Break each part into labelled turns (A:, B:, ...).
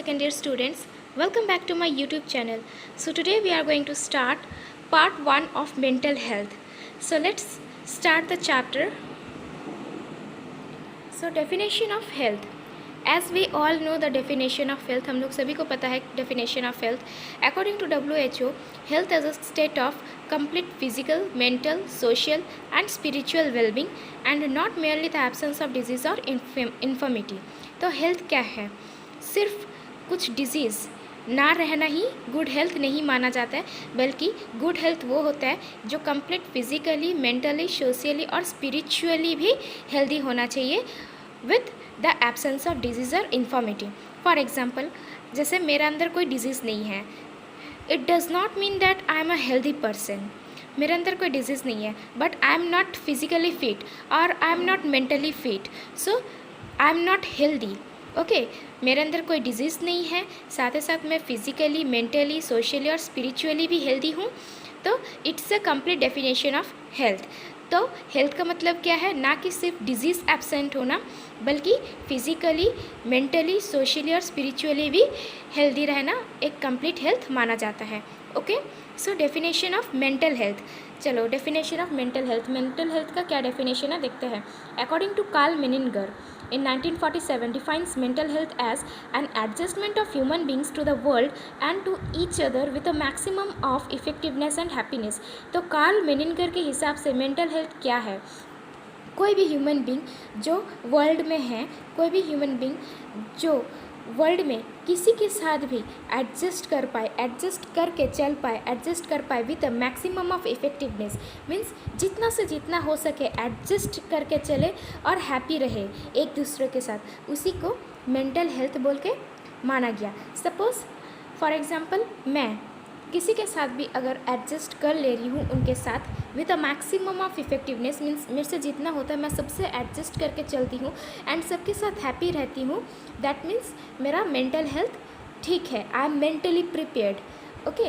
A: second year students, welcome back to my YouTube channel. So today we are going to start part 1 of mental health. So let's start the chapter. So definition of health. As we all know the definition of health, हम लोग सभी को पता है definition of health. According to WHO, health is a state of complete physical, mental, social and spiritual well-being and not merely the absence of disease or infirmity. तो health क्या है? सिर्फ कुछ डिजीज़ ना रहना ही गुड हेल्थ नहीं माना जाता है, बल्कि गुड हेल्थ वो होता है जो कंप्लीट फिजिकली, मेंटली, सोशली और स्पिरिचुअली भी हेल्दी होना चाहिए with the absence of disease और इन्फॉर्मिटी. फॉर एग्जाम्पल, जैसे मेरे अंदर कोई डिजीज़ नहीं है, it does not mean that I am a healthy person. मेरे अंदर कोई डिजीज़ नहीं है but I am not physically fit और I am not mentally fit, so I am not healthy. Okay, मेरे अंदर कोई डिजीज़ नहीं है, साथ ही साथ मैं फिज़िकली, मेंटली, सोशली और स्पिरिचुअली भी हेल्दी हूँ, तो it's a complete definition of health. तो हेल्थ का मतलब क्या है? ना कि सिर्फ डिजीज़ एब्सेंट होना, बल्कि फिज़िकली, मेंटली, सोशली और स्पिरिचुअली भी हेल्दी रहना एक कंप्लीट हेल्थ माना जाता है. Okay, so definition of mental health. चलो, definition of mental health. Mental health का क्या डेफिनेशन है देखते हैं. According to Karl Menninger in 1947 defines mental health as an adjustment of human beings to the world and to each other with a maximum of effectiveness and happiness. तो Karl Menninger के हिसाब से mental health क्या है? कोई भी human being जो world में है, कोई भी ह्यूमन बींग जो वर्ल्ड में किसी के साथ भी एडजस्ट कर पाए, एडजस्ट करके चल पाए, एडजस्ट कर पाए with a maximum of effectiveness. Means जितना से जितना हो सके एडजस्ट करके चले और हैप्पी रहे एक दूसरे के साथ, उसी को मेंटल हेल्थ बोल के माना गया. सपोज़ फॉर एग्ज़ाम्पल, मैं किसी के साथ भी अगर एडजस्ट कर ले रही हूँ उनके साथ with a maximum of effectiveness, means मेरे से जितना होता है मैं सबसे एडजस्ट करके चलती हूँ एंड सबके साथ हैप्पी रहती हूँ, दैट मीन्स मेरा मेंटल हेल्थ ठीक है. आई am mentally prepared. Okay,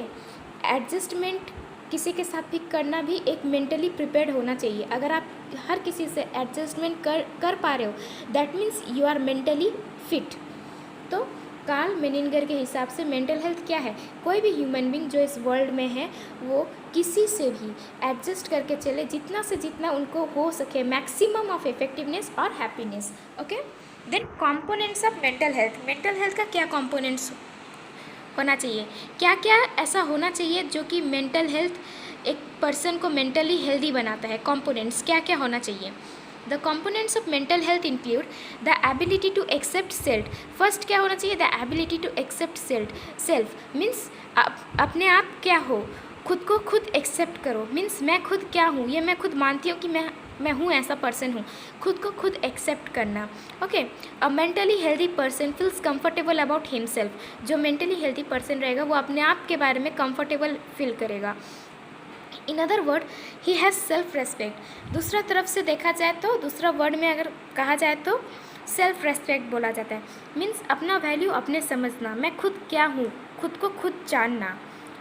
A: adjustment किसी के साथ भी करना भी एक मेंटली प्रिपेयर्ड होना चाहिए. अगर आप हर किसी से एडजस्टमेंट कर पा रहे हो, that means you are mentally fit. तो कार्ल मेनिंगर के हिसाब से मेंटल हेल्थ क्या है? कोई भी ह्यूमन बींग जो इस वर्ल्ड में है वो किसी से भी एडजस्ट करके चले, जितना से जितना उनको हो सके मैक्सिमम ऑफ इफेक्टिवनेस और happiness. Okay, then components of mental health. Mental health का क्या कंपोनेंट्स होना चाहिए? क्या क्या ऐसा होना चाहिए जो कि मेंटल हेल्थ एक पर्सन को मेंटली हेल्दी बनाता है? कंपोनेंट्स क्या क्या होना चाहिए? The components of mental health include the ability to accept self. First क्या होना चाहिए? The ability to accept self. Self means अपने आप क्या हो, खुद को खुद एक्सेप्ट करो. मीन्स मैं खुद क्या हूँ, ये मैं खुद मानती हूँ कि मैं हूँ, ऐसा पर्सन हूँ. खुद को खुद एक्सेप्ट करना. Okay, a mentally healthy person feels comfortable about himself. जो मेंटली हेल्दी पर्सन रहेगा वो अपने आप के बारे में कंफर्टेबल फील करेगा. In other word, he has self respect. दूसरा तरफ से देखा जाए तो, दूसरा वर्ड में अगर कहा जाए तो सेल्फ रेस्पेक्ट बोला जाता है. मीन्स अपना वैल्यू अपने समझना, मैं खुद क्या हूँ, खुद को खुद जानना.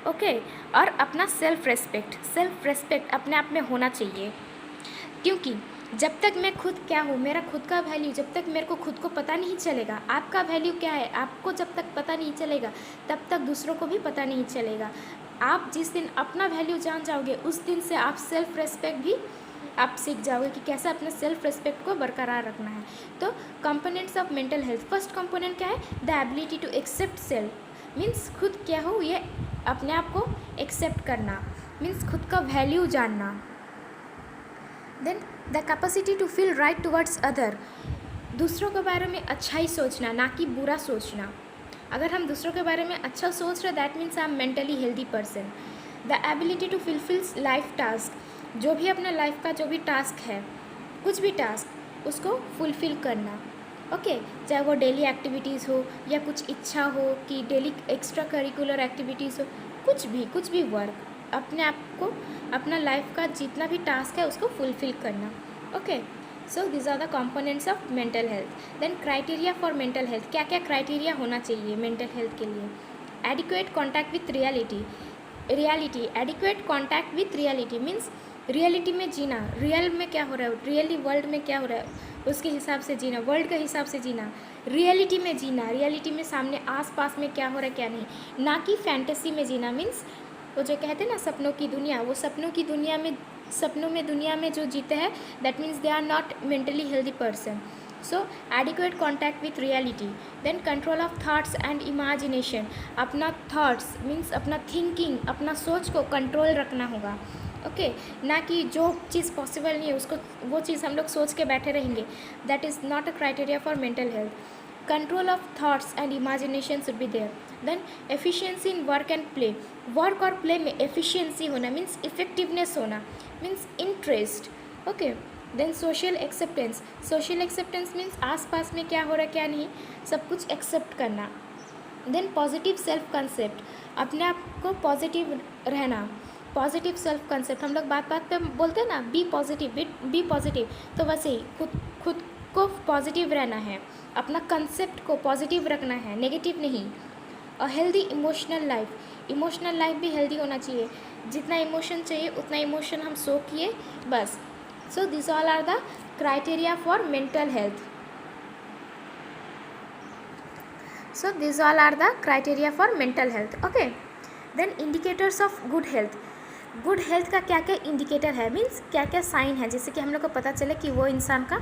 A: ओके, और अपना सेल्फ रेस्पेक्ट अपने आप में होना चाहिए. क्योंकि जब तक मैं खुद क्या हूँ, मेरा खुद का वैल्यू जब तक मेरे को खुद को पता नहीं चलेगा, आपका वैल्यू क्या है आपको जब तक पता नहीं चलेगा, तब तक दूसरों को भी पता नहीं चलेगा. आप जिस दिन अपना वैल्यू जान जाओगे, उस दिन से आप सेल्फ रेस्पेक्ट भी आप सीख जाओगे कि कैसे अपने सेल्फ रेस्पेक्ट को बरकरार रखना है. तो components of mental health. First component क्या है? The ability to accept self. Means खुद क्या हो ये अपने आप को एक्सेप्ट करना, मीन्स खुद का वैल्यू जानना. Then the capacity to feel right towards other. दूसरों के बारे में अच्छा ही सोचना, ना कि बुरा सोचना. अगर हम दूसरों के बारे में अच्छा सोच रहे, that means I am mentally healthy person. The ability to fulfils life task. जो भी अपने लाइफ का जो भी टास्क है, कुछ भी टास्क, उसको फुलफिल करना. ओके, चाहे वो डेली एक्टिविटीज़ हो या कुछ इच्छा हो कि डेली एक्स्ट्रा करिकुलर एक्टिविटीज़ हो, कुछ भी वर्क, अपने आप को अपना लाइफ का जितना भी टास्क है उसको फुलफिल करना. Okay, so this are the components of mental health. Then criteria for mental health. क्या क्या क्राइटेरिया होना चाहिए मेंटल हेल्थ के लिए? Adequate contact with reality. Adequate contact with reality means reality में जीना, रियल में क्या हो रहा है, रियली वर्ल्ड में क्या हो रहा है उसके हिसाब से जीना, वर्ल्ड के हिसाब से जीना. रियलिटी में जीना, रियलिटी में सामने आस पास में क्या हो रहा है क्या नहीं, ना कि फैंटेसी में जीना। मीन्स वो जो कहते हैं ना सपनों की दुनिया, वो सपनों की दुनिया में, सपनों में दुनिया में जो जीते हैं, that means they are not mentally healthy person. So adequate contact with reality. Then control of thoughts and imagination, अपना थाट्स मीन्स अपना थिंकिंग, अपना सोच को कंट्रोल रखना होगा। ओके ना कि जो चीज़ पॉसिबल नहीं है उसको, वो चीज़ हम लोग सोच के बैठे रहेंगे, that is not a criteria for mental health. Control of thoughts and imagination should be there. Then efficiency in work and play, work और प्ले में एफिशिएंसी होना मीन्स इफेक्टिवनेस होना, means interest. Okay then social acceptance, social acceptance means आस पास में क्या हो रहा है क्या नहीं, सब कुछ एक्सेप्ट करना। देन पॉजिटिव सेल्फ कंसेप्ट, अपने आप को पॉजिटिव रहना, पॉजिटिव सेल्फ कंसेप्ट। हम लोग बात बात पे बोलते हैं ना बी पॉजिटिव, बी पॉजिटिव, तो वैसे ही खुद को पॉजिटिव रहना है, अपना कंसेप्ट को पॉजिटिव रखना है, नेगेटिव नहीं। A healthy emotional life, emotional life भी हेल्दी होना चाहिए, जितना इमोशन चाहिए उतना इमोशन हम शो किए बस। So this all are the criteria for mental health. So these all are the criteria for mental health. Okay, then indicators of good health. Good health का क्या क्या इंडिकेटर है, मीन्स क्या क्या साइन है जिससे कि हम लोग को पता चले कि वो इंसान का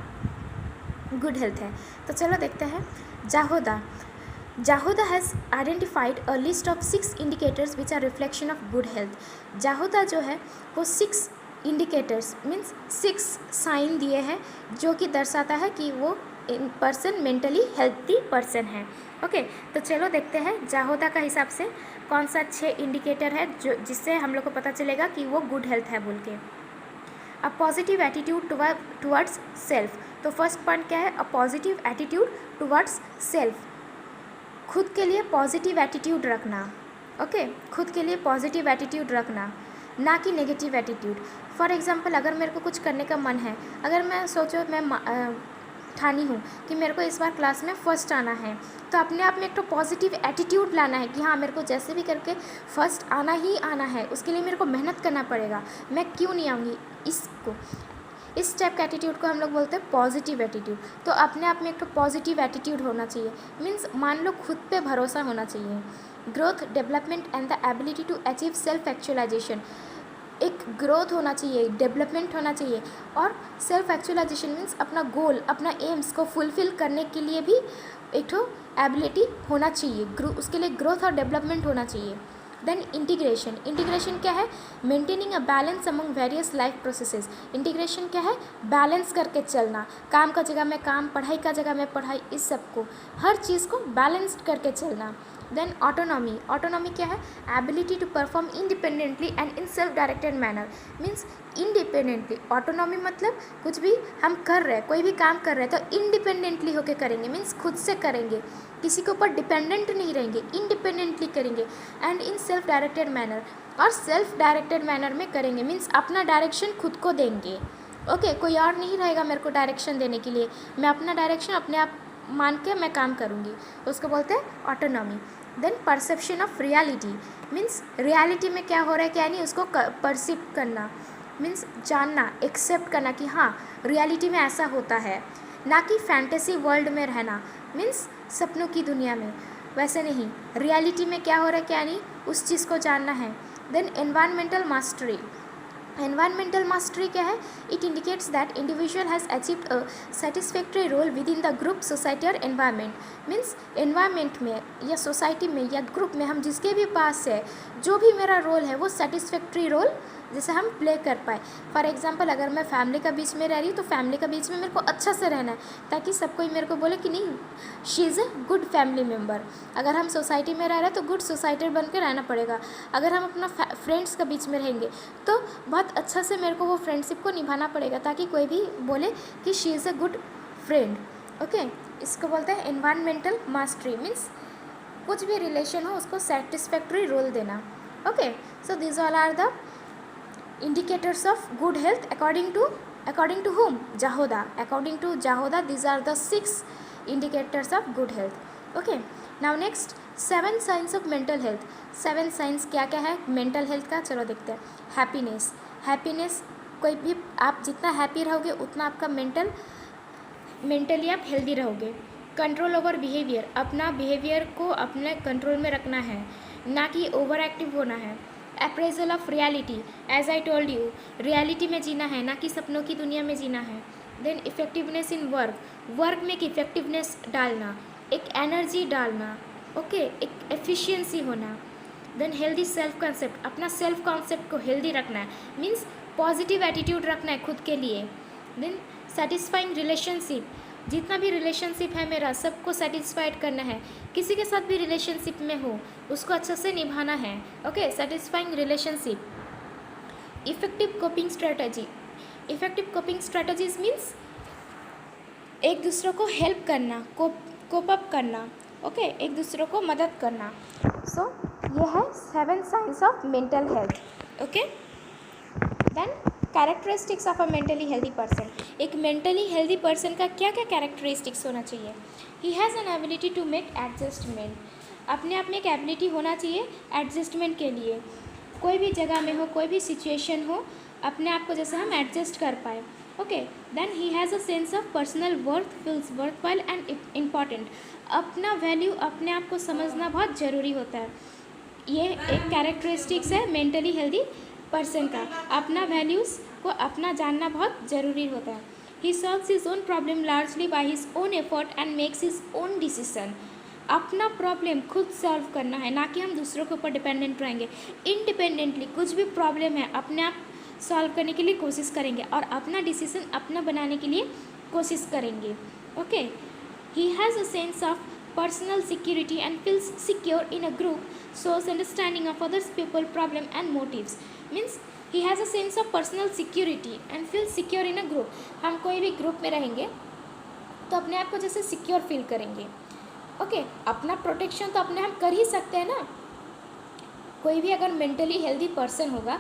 A: गुड हेल्थ है। तो चलो देखते हैं। Jahoda has identified a list of 6 indicators which are reflection of good health. Jahoda जो है वो 6 इंडिकेटर्स मीन्स 6 साइन दिए हैं जो कि दर्शाता है कि वो पर्सन मेंटली हेल्थी पर्सन है। ओके तो चलो देखते हैं जाहोदा का हिसाब से कौन सा 6 इंडिकेटर है जो जिससे हम लोग को पता चलेगा कि वो गुड हेल्थ है बोल के। A positive attitude towards self, तो फर्स्ट पॉइंट क्या है, a positive attitude towards self, खुद के लिए पॉजिटिव एटीट्यूड रखना। ओके खुद के लिए पॉजिटिव एटीट्यूड रखना, ना कि नेगेटिव एटीट्यूड। फॉर एग्जांपल अगर मेरे को कुछ करने का मन है, अगर मैं सोचो मैं ठानी हूँ कि मेरे को इस बार क्लास में फ़र्स्ट आना है, तो अपने आप में एक तो पॉजिटिव एटीट्यूड लाना है कि हाँ मेरे को जैसे भी करके फ़र्स्ट आना ही आना है, उसके लिए मेरे को मेहनत करना पड़ेगा, मैं क्यों नहीं आऊँगी। इस टाइप का एटीट्यूड को हम लोग बोलते हैं पॉजिटिव एटीट्यूड। तो अपने आप में एक तो पॉजिटिव एटीट्यूड होना चाहिए, मीन्स मान लो खुद पे भरोसा होना चाहिए। Growth, development and the ability to achieve self actualisation, एक ग्रोथ होना चाहिए, डेवलपमेंट होना चाहिए, और सेल्फ एक्चुअलाइजेशन मीन्स अपना गोल, अपना एम्स को फुलफ़िल करने के लिए भी एक तो एबिलिटी होना चाहिए, उसके लिए ग्रोथ और डेवलपमेंट होना चाहिए। देन इंटीग्रेशन, इंटीग्रेशन क्या है, maintaining a balance among various life processes. Integration क्या है, बैलेंस करके चलना, काम का जगह में काम, पढ़ाई का जगह में पढ़ाई, इस सब को हर चीज़ को बैलेंस्ड करके चलना। देन ऑटोनॉमी, ऑटोनॉमी क्या है, ability to perform independently and in self directed manner, means independently. Autonomy मतलब कुछ भी हम कर रहे हैं, कोई भी काम कर रहे हैं तो इंडिपेंडेंटली होकर करेंगे, मीन्स खुद से करेंगे, किसी के ऊपर डिपेंडेंट नहीं रहेंगे, इंडिपेंडेंटली करेंगे। And in self directed manner, और सेल्फ डायरेक्टेड मैनर में करेंगे, मीन्स अपना डायरेक्शन खुद को देंगे। ओके कोई और नहीं रहेगा मेरे को डायरेक्शन देने के लिए, मैं अपना डायरेक्शन अपने आप मान के मैं काम करूँगी, उसको बोलते हैं autonomy. Then perception of reality, means reality में क्या हो रहा है क्या नहीं उसको परसिप करना, मीन्स जानना, एक्सेप्ट करना कि हाँ रियलिटी में ऐसा होता है, ना कि फैंटेसी वर्ल्ड में रहना, मीन्स सपनों की दुनिया में, वैसे नहीं, रियलिटी में क्या हो रहा है क्या नहीं उस चीज़ को जानना है। Then environmental mastery, environmental mastery क्या है, it indicates that individual has achieved a satisfactory role within the group, society और एनवायरनमेंट, मीन्स एनवायरनमेंट में या सोसाइटी में या ग्रुप में हम जिसके भी पास है जो भी मेरा रोल है वो सेटिस्फैक्ट्री रोल जैसे हम प्ले कर पाए। फॉर एग्जांपल अगर मैं फैमिली का बीच में रह रही हूँ तो फैमिली का बीच में मेरे को अच्छा से रहना है ताकि सब कोई मेरे को बोले कि नहीं she is a good family member. अगर हम सोसाइटी में रह रहे हैं तो गुड सोसाइटी बन के रहना पड़ेगा। अगर हम अपना फ्रेंड्स का बीच में रहेंगे तो बहुत अच्छा से मेरे को वो फ्रेंडशिप को निभाना पड़ेगा ताकि कोई भी बोले कि she is a good friend. Okay इसको बोलते हैं एनवायरमेंटल मास्टरी, मीन्स कुछ भी रिलेशन हो उसको सेटिस्फैक्ट्री रोल देना। Okay so this all are the indicators of good health according to whom, Jahoda. According to Jahoda, these are the 6 indicators of good health. Okay, now next 7 signs of mental health. 7 signs क्या क्या है mental health का, चलो देखते हैं। Happiness, happiness कोई भी आप जितना हैप्पी रहोगे उतना आपका मेंटली आप हेल्दी रहोगे। कंट्रोल ओवर बिहेवियर, अपना बिहेवियर को अपने कंट्रोल में रखना है, ना कि ओवर एक्टिव होना है। Appraisal of reality, as I told you, reality में जीना है, ना कि सपनों की दुनिया में जीना है। Then effectiveness in work, work में एक इफेक्टिवनेस डालना, एक एनर्जी डालना, ओके, एक एफिशिएंसी होना। देन हेल्दी सेल्फ कॉन्सेप्ट, अपना सेल्फ कॉन्सेप्ट को हेल्दी रखना है, मीन्स पॉजिटिव एटीट्यूड रखना है खुद के लिए। देन सेटिस्फाइंग रिलेशनशिप, जितना भी रिलेशनशिप है मेरा सबको सेटिस्फाइड करना है, किसी के साथ भी रिलेशनशिप में हो उसको अच्छे से निभाना है, okay, satisfying relationship. Effective coping strategy, effective coping strategies means एक दूसरे को हेल्प करना, कोप अप करना, ओके, एक दूसरे को मदद करना। सो ये है 7 signs of mental health, okay. Then characteristics of a mentally healthy person, एक मेंटली हेल्दी पर्सन का क्या क्या कैरेक्टरिस्टिक्स होना चाहिए। He has an ability to make adjustment, अपने आप में एक एबिलिटी होना चाहिए एडजस्टमेंट के लिए, कोई भी जगह में हो, कोई भी सिचुएशन हो, अपने आप को जैसे हम एडजस्ट कर पाए, okay. Then he has a sense of personal worth, feels worthwhile and important, अपना वैल्यू अपने आप को समझना बहुत ज़रूरी होता है। ये एक कैरेक्टरिस्टिक्स है मेंटली हेल्दी पर्सन का, अपना वैल्यूज़ को अपना जानना बहुत ज़रूरी होता है। He solves his own problem largely by his own effort and makes his own decision, अपना प्रॉब्लम खुद सॉल्व करना है, ना कि हम दूसरों के ऊपर डिपेंडेंट रहेंगे। इंडिपेंडेंटली कुछ भी प्रॉब्लम है अपने आप सॉल्व करने के लिए कोशिश करेंगे और अपना डिसीजन अपना बनाने के लिए कोशिश करेंगे, okay. He has a sense of personal security and feels secure in a group, shows understanding of others people problem and motives, means he has a sense of personal security and feels secure in a group, हम कोई भी group में रहेंगे तो अपने आप को जैसे सिक्योर फील करेंगे, ओके। अपना प्रोटेक्शन तो अपने हम कर ही सकते हैं ना, कोई भी अगर मेंटली हेल्दी पर्सन होगा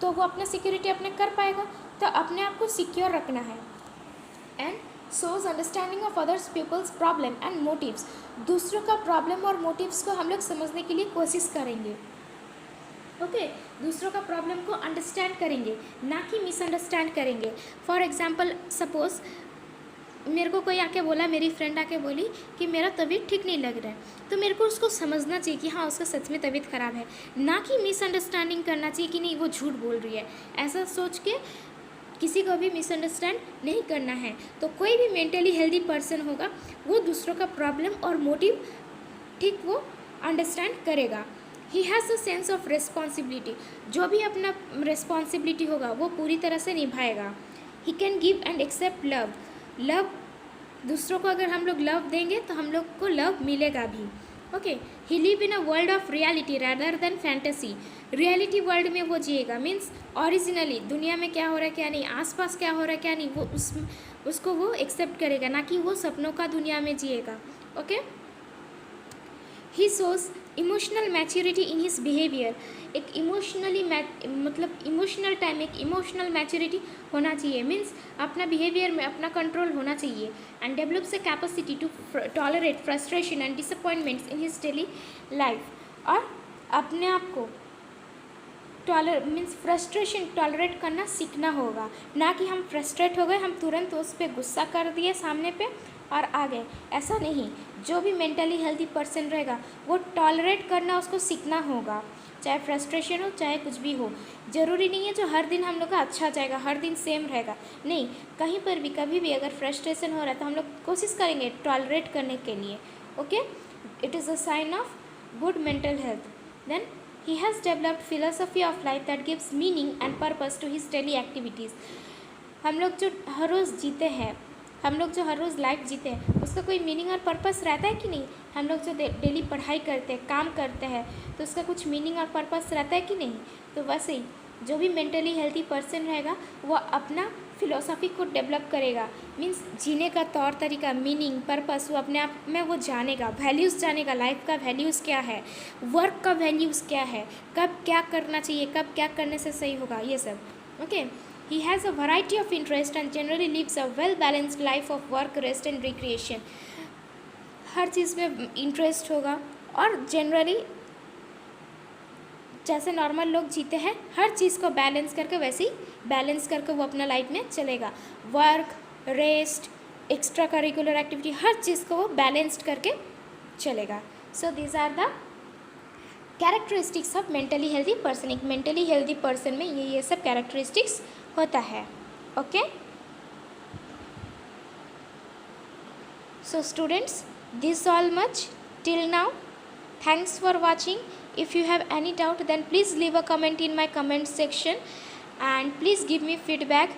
A: तो वो अपना सिक्योरिटी अपने कर पाएगा, तो अपने आप को सिक्योर रखना है। And shows understanding of others peoples problem and motives, दूसरों का प्रॉब्लम और मोटिव्स को हम लोग समझने के लिए कोशिश करेंगे, ओके। दूसरों का प्रॉब्लम को अंडरस्टैंड करेंगे, ना कि मिसअंडरस्टैंड करेंगे। फॉर एग्जांपल सपोज मेरे को कोई आके बोला, मेरी फ्रेंड आके बोली कि मेरा तबीयत ठीक नहीं लग रहा है, तो मेरे को उसको समझना चाहिए कि हाँ उसका सच में तबीयत ख़राब है, ना कि मिसअंडरस्टैंडिंग करना चाहिए कि नहीं वो झूठ बोल रही है, ऐसा सोच के किसी को भी मिसअंडरस्टैंड नहीं करना है। तो कोई भी मेंटली हेल्दी पर्सन होगा वो दूसरों का प्रॉब्लम और मोटिव ठीक वो अंडरस्टैंड करेगा। ही has a sense of responsibility, जो भी अपना रिस्पॉन्सिबिलिटी होगा वो पूरी तरह से निभाएगा। He can give and accept love, love दूसरों को अगर हम लोग लव देंगे तो हम लोग को लव मिलेगा भी, okay. He live in a world of reality rather than fantasy, reality world में वो जिएगा, मीन्स ओरिजिनली दुनिया में क्या हो रहा है क्या नहीं, आसपास क्या हो रहा है क्या नहीं, वो उसको वो एक्सेप्ट करेगा, ना कि वो सपनों का दुनिया में जिएगा, okay. He shows emotional maturity in his behaviour, एक इमोशनली मतलब इमोशनल टाइम एक इमोशनल मैच्योरिटी होना चाहिए, मीन्स अपना बिहेवियर में अपना कंट्रोल होना चाहिए। And develops a capacity to tolerate frustration and disappointments in his daily life, और अपने आप को मीन्स फ्रस्ट्रेशन टॉलरेट करना सीखना होगा, ना कि हम फ्रस्ट्रेट हो गए हम तुरंत उस पर गुस्सा कर दिए सामने पे और आ गए, ऐसा नहीं। जो भी मेंटली हेल्दी पर्सन रहेगा वो टॉलरेट करना उसको सीखना होगा, चाहे फ्रस्ट्रेशन हो चाहे कुछ भी हो। ज़रूरी नहीं है जो हर दिन हम लोग का अच्छा जाएगा, हर दिन सेम रहेगा, नहीं, कहीं पर भी कभी भी अगर फ्रस्ट्रेशन हो रहा है तो हम लोग कोशिश करेंगे टॉलरेट करने के लिए, okay. It is a sign of good mental health. Then he has developed philosophy of life that gives meaning and purpose to his daily activities, हम लोग जो हर रोज़ जीते हैं, हम लोग जो हर रोज़ लाइफ जीते हैं उसका कोई मीनिंग और पर्पस रहता है कि नहीं। हम लोग जो डेली पढ़ाई करते हैं काम करते हैं तो उसका कुछ मीनिंग और पर्पस रहता है कि नहीं। तो वैसे ही जो भी मेंटली हेल्दी पर्सन रहेगा वो अपना फिलोसफी को डेवलप करेगा, मीन्स जीने का तौर तरीका, मीनिंग, पर्पस वो अपने आप में वो जानेगा, वैल्यूज़ जानेगा, लाइफ का वैल्यूज़ क्या है, वर्क का वैल्यूज़ क्या है, कब क्या करना चाहिए, कब क्या करने से सही होगा, ये सब, okay. He has a variety of interest and generally lives a well balanced life of work, rest and recreation, हर चीज़ में इंटरेस्ट होगा और जनरली जैसे नॉर्मल लोग जीते हैं हर चीज़ को बैलेंस करके, वैसे ही बैलेंस करके वो अपना लाइफ में चलेगा। Work, rest, extra curricular activity, हर चीज़ को वो बैलेंस्ड करके चलेगा. So these are the characteristics of mentally healthy person. एक मेंटली हेल्दी पर्सन में ये सब कैरेक्टरिस्टिक्स होता है. Okay. So students, this all much till now. Thanks for watching. If you have any doubt, then please leave a comment in my comment section and please give me feedback.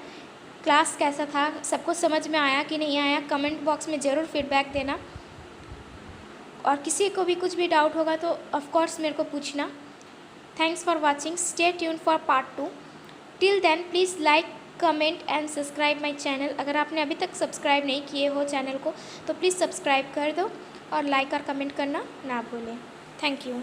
A: Class कैसा था, सबको समझ में आया कि नहीं आया, comment box में ज़रूर फीडबैक देना. और किसी को भी कुछ भी डाउट होगा तो ऑफ कोर्स मेरे को पूछना. Thanks for watching. Stay tune for part 2. Till then please like, comment and subscribe my channel. अगर आपने अभी तक सब्सक्राइब नहीं किए हो चैनल को तो प्लीज़ सब्सक्राइब कर दो और लाइक और कमेंट करना ना भूलें. Thank you.